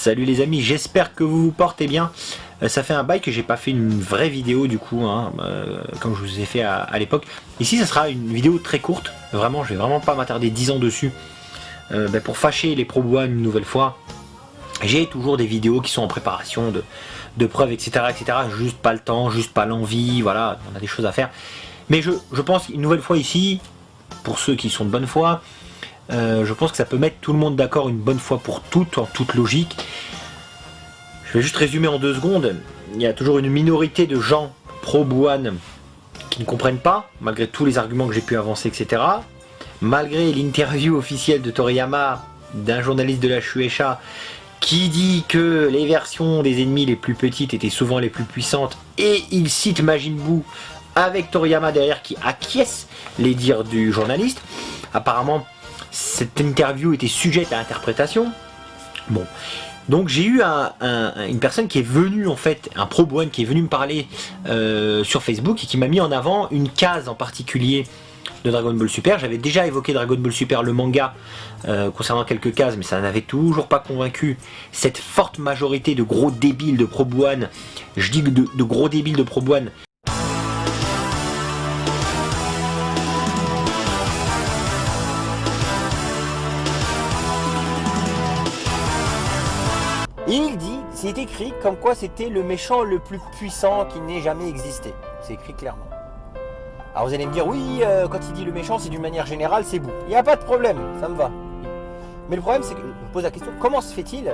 Salut les amis, j'espère que vous vous portez bien. Ça fait un bail que j'ai pas fait une vraie vidéo du coup, hein, comme je vous ai fait à l'époque. Ici ça sera une vidéo très courte, vraiment je vais vraiment pas m'attarder 10 ans dessus. Pour fâcher les pro-bois une nouvelle fois, j'ai toujours des vidéos qui sont en préparation de preuves, etc., etc. Juste pas le temps, juste pas l'envie, voilà, on a des choses à faire. Mais je pense une nouvelle fois ici, pour ceux qui sont de bonne foi, je pense que ça peut mettre tout le monde d'accord une bonne fois pour toutes, en toute logique. Je vais juste résumer en 2 secondes. Il y a toujours une minorité de gens pro-Bouane qui ne comprennent pas, malgré tous les arguments que j'ai pu avancer, etc. Malgré l'interview officielle de Toriyama, d'un journaliste de la Shueisha, qui dit que les versions des ennemis les plus petites étaient souvent les plus puissantes, et il cite Majin Buu avec Toriyama derrière qui acquiesce les dires du journaliste. Apparemment, cette interview était sujette à interprétation. Bon, donc j'ai eu une personne qui est venue, en fait, un pro-Bouane qui est venu me parler sur Facebook et qui m'a mis en avant une case en particulier de Dragon Ball Super. J'avais déjà évoqué Dragon Ball Super, le manga, concernant quelques cases, mais ça n'avait toujours pas convaincu cette forte majorité de gros débiles de pro-Bouane. Je dis de gros débiles de pro-Bouane. Il dit, c'est écrit comme quoi c'était le méchant le plus puissant qui n'ait jamais existé. C'est écrit clairement. Alors vous allez me dire, oui, quand il dit le méchant, c'est d'une manière générale, c'est Buu. Il n'y a pas de problème, ça me va. Mais le problème, c'est que je me pose la question, comment se fait-il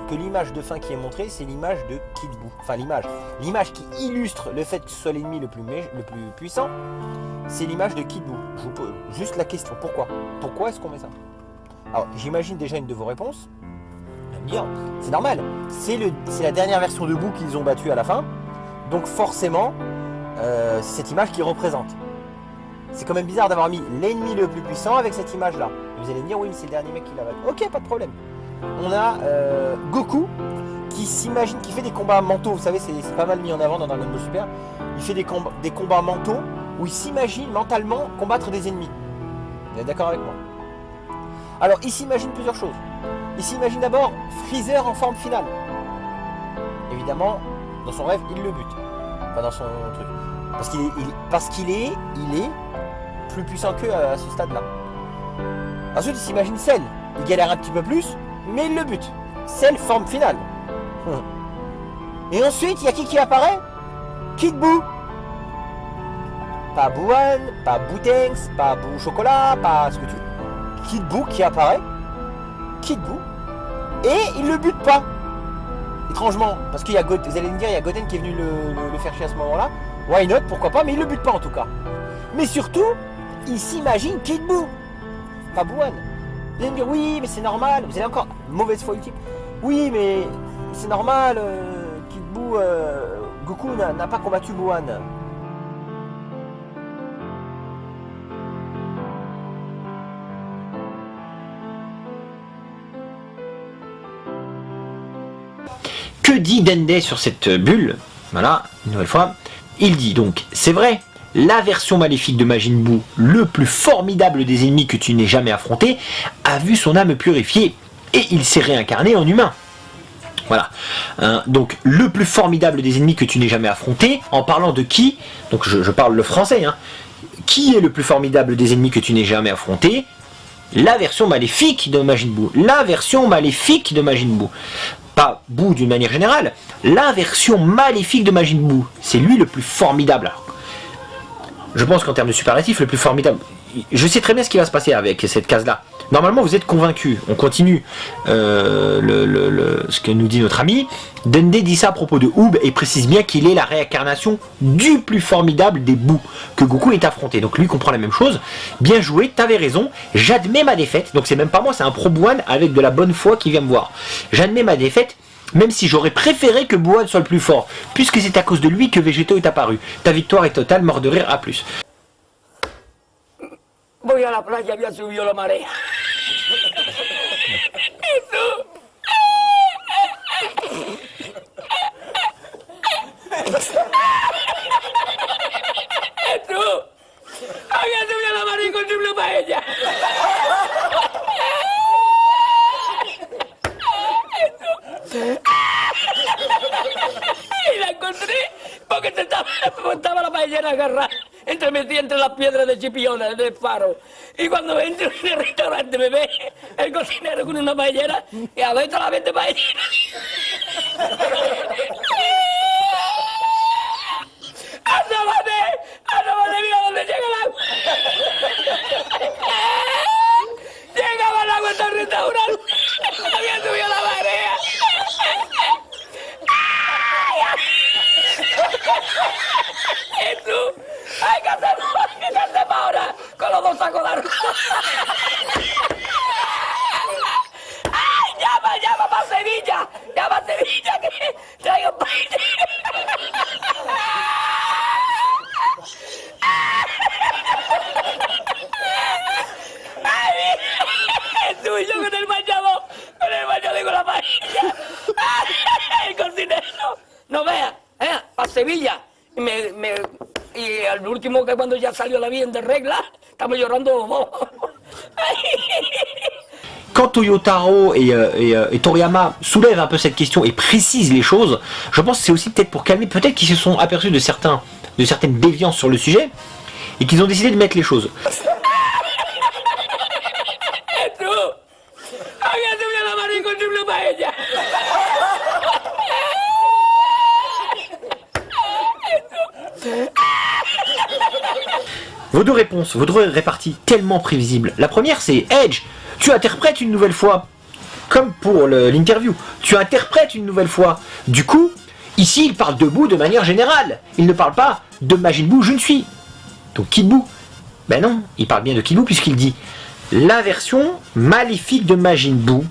que l'image de fin qui est montrée, c'est l'image de Kid Buu? Enfin, l'image qui illustre le fait que ce soit l'ennemi le plus puissant, c'est l'image de Kid Buu. Je vous pose juste la question, pourquoi? Pourquoi est-ce qu'on met ça? Alors, j'imagine déjà une de vos réponses. Dire, c'est normal, c'est la dernière version de Buu qu'ils ont battu à la fin, donc forcément c'est cette image qui représente. C'est quand même bizarre d'avoir mis l'ennemi le plus puissant avec cette image là. Vous allez me dire oui mais c'est le dernier mec qui l'a battu. Ok, pas de problème. On a Goku qui s'imagine, qui fait des combats mentaux, vous savez c'est pas mal mis en avant dans Dragon Ball Super. Il fait des combats mentaux où il s'imagine mentalement combattre des ennemis. Vous êtes d'accord avec moi? Alors il s'imagine plusieurs choses. Il s'imagine d'abord Freezer en forme finale. Évidemment, dans son rêve, il le bute. Enfin, dans son truc. Parce qu'il est plus puissant qu'eux à ce stade-là. Ensuite, il s'imagine Cell. Il galère un petit peu plus, mais il le bute. Cell forme finale. Et ensuite, il y a qui apparaît? Kid Buu. Pas Bouane, pas Boutenks, pas Bou Chocolat, pas ce que tu veux. Kid Buu qui apparaît. Kid Buu. Et il le bute pas. Étrangement, parce qu'il y a Goten, vous allez me dire, il y a Goten qui est venu le faire chier à ce moment-là. Why not, pourquoi pas, mais il le bute pas en tout cas. Mais surtout, il s'imagine Kid Buu, pas Bouane. Vous allez me dire, oui, mais c'est normal, vous avez encore mauvaise foi ultime. Oui, mais c'est normal, Kid Buu, Goku n'a pas combattu Bouane. Que dit Dende sur cette bulle? Voilà, une nouvelle fois. Il dit donc, c'est vrai, la version maléfique de Majin Buu, le plus formidable des ennemis que tu n'aies jamais affronté, a vu son âme purifiée et il s'est réincarné en humain. Voilà. Donc, le plus formidable des ennemis que tu n'aies jamais affronté, en parlant de qui? Donc, je parle le français, hein. Qui est le plus formidable des ennemis que tu n'aies jamais affronté? La version maléfique de Majin Buu. La version maléfique de Majin Buu. Pas Buu d'une manière générale, la version maléfique de Majin Buu, c'est lui le plus formidable. Alors, je pense qu'en termes de superlatif, le plus formidable, je sais très bien ce qui va se passer avec cette case-là. Normalement, vous êtes convaincus. On continue ce que nous dit notre ami. Dende dit ça à propos de Oob et précise bien qu'il est la réincarnation du plus formidable des Buu que Goku est affronté. Donc lui comprend la même chose. Bien joué, t'avais raison. J'admets ma défaite. Donc c'est même pas moi, c'est un pro Bouane avec de la bonne foi qui vient me voir. J'admets ma défaite. Même si j'aurais préféré que Bouane soit le plus fort, puisque c'est à cause de lui que Végéto est apparu. Ta victoire est totale, mort de rire, à plus. Voy a la playa, había subido la marea. Jesús. Jesús. Había subido la marea y encontré una paella. Jesús. estaba la paellera agarrada metida entre las piedras de Chipiona, del faro. Y cuando entro en el restaurante me ve el cocinero con una paellera y adentro la 20 paelleras. ¡Asómate, mira dónde llega el agua! Llegaba el agua hasta el restaurante, había subido la marea. Jesús, hay que hacer ahora con los dos sacos de arroz. ¡Ay, llama para Sevilla! ¡Llama a Sevilla que traigo paella! Tú y yo con el bañador y con la paella. El cocinero. No vea, a Sevilla. Y al último que cuando ya salió la bien de regla, estamos llorando. Quand Toyotaro et Toriyama soulèvent un peu cette question et précisent les choses, je pense que c'est aussi peut-être pour calmer, peut-être qu'ils se sont aperçus de certaines déviances sur le sujet et qu'ils ont décidé de mettre les choses. Vos deux réponses, vos deux réparties tellement prévisibles. La première c'est Edge, tu interprètes une nouvelle fois. Comme pour l'interview, tu interprètes une nouvelle fois. Du coup, ici il parle de Buu de manière générale. Il ne parle pas de Majin Buu, je ne suis. Donc Kid Buu. Ben non, il parle bien de Kid Buu puisqu'il dit la version maléfique de Majin Buu,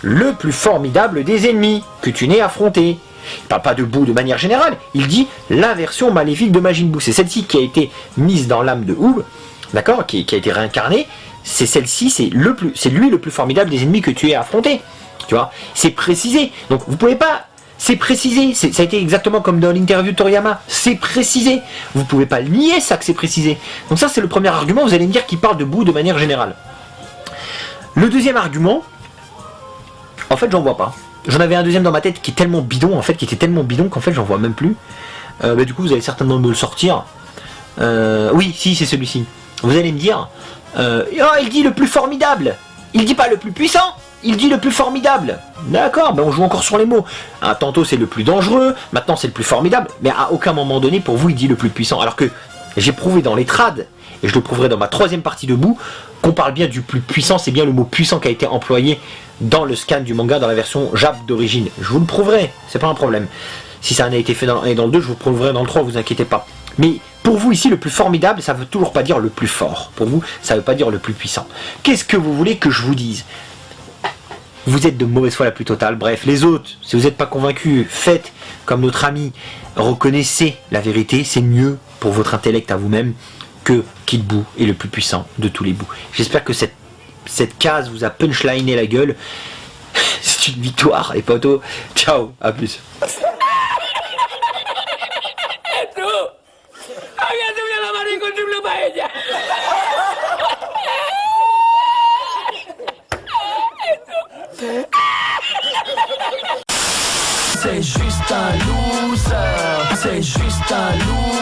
le plus formidable des ennemis que tu n'aies affronté. Il parle pas de Buu de manière générale, il dit la version maléfique de Majin Buu. C'est celle-ci qui a été mise dans l'âme de Oob, d'accord, qui a été réincarnée. C'est celle-ci, c'est lui le plus formidable des ennemis que tu aies affronté. Tu vois, c'est précisé. Donc vous pouvez pas, c'est précisé. Ça a été exactement comme dans l'interview de Toriyama. C'est précisé. Vous pouvez pas nier ça que c'est précisé. Donc ça c'est le premier argument. Vous allez me dire qu'il parle de Buu de manière générale. Le deuxième argument, en fait j'en vois pas. J'en avais un deuxième dans ma tête qui est tellement bidon, en fait, qui était tellement bidon qu'en fait j'en vois même plus. Du coup vous allez certainement me le sortir. Oui, si c'est celui-ci. Vous allez me dire, il dit le plus formidable. Il dit pas le plus puissant. Il dit le plus formidable. D'accord, on joue encore sur les mots. Tantôt c'est le plus dangereux, maintenant c'est le plus formidable. Mais à aucun moment donné pour vous il dit le plus puissant. Alors que j'ai prouvé dans les trades, et je le prouverai dans ma troisième partie de Buu, qu'on parle bien du plus puissant. C'est bien le mot puissant qui a été employé dans le scan du manga, dans la version Jap d'origine. Je vous le prouverai, c'est pas un problème. Si ça en a été fait dans le 2, je vous le prouverai dans le 3, vous inquiétez pas. Mais pour vous ici, le plus formidable, ça veut toujours pas dire le plus fort. Pour vous, ça veut pas dire le plus puissant. Qu'est-ce que vous voulez que je vous dise? Vous êtes de mauvaise foi la plus totale. Bref, les autres, si vous n'êtes pas convaincus, faites comme notre ami. Reconnaissez la vérité, c'est mieux pour votre intellect à vous-même que Kid Buu est le plus puissant de tous les Buu. J'espère que cette case vous a punchliné la gueule. C'est une victoire, les potos. Ciao, à plus. C'est juste un loser, c'est juste un loser.